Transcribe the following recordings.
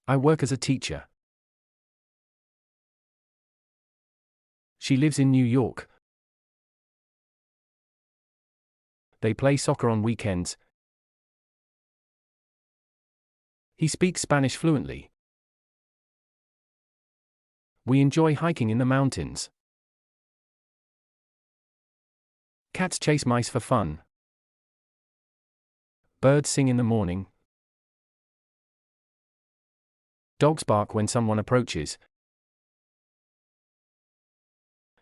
I work as a teacher. She lives in New York. They play soccer on weekends. He speaks Spanish fluently. We enjoy hiking in the mountains. Cats chase mice for fun. Birds sing in the morning. Dogs bark when someone approaches.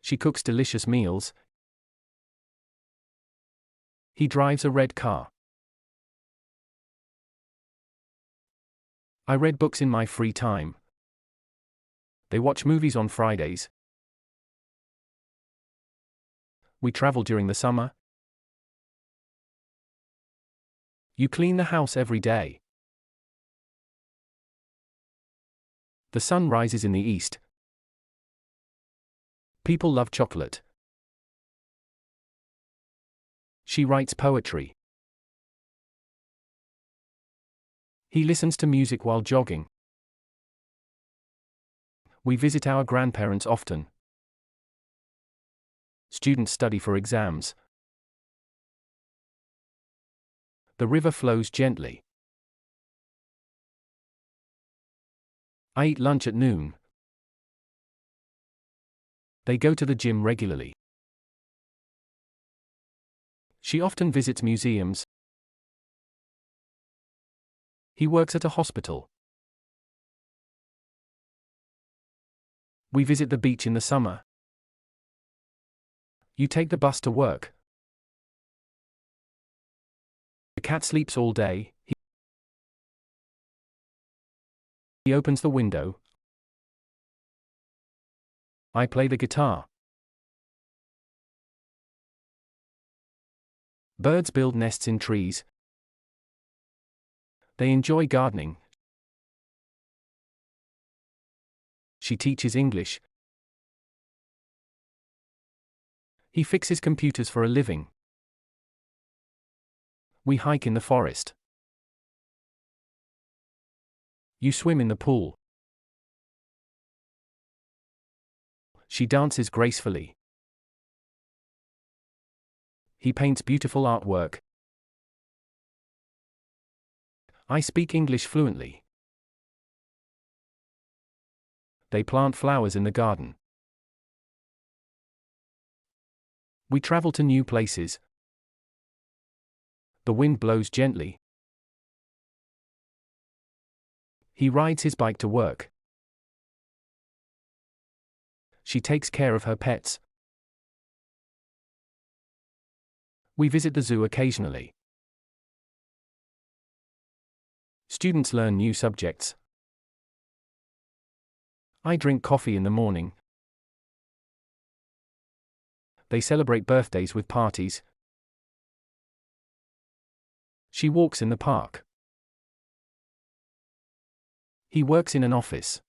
She cooks delicious meals. He drives a red car. I read books in my free time. They watch movies on Fridays. We travel during the summer. You clean the house every day. The sun rises in the east. People love chocolate. She writes poetry. He listens to music while jogging. We visit our grandparents often. Students study for exams. The river flows gently. I eat lunch at noon. They go to the gym regularly. She often visits museums. He works at a hospital. We visit the beach in the summer. You take the bus to work. The cat sleeps all day. He opens the window. I play the guitar. Birds build nests in trees. They enjoy gardening. She teaches English. He fixes computers for a living. We hike in the forest. You swim in the pool. She dances gracefully. He paints beautiful artwork. I speak English fluently. They plant flowers in the garden. We travel to new places. The wind blows gently. He rides his bike to work. She takes care of her pets. We visit the zoo occasionally. Students learn new subjects. I drink coffee in the morning. They celebrate birthdays with parties. She walks in the park. He works in an office.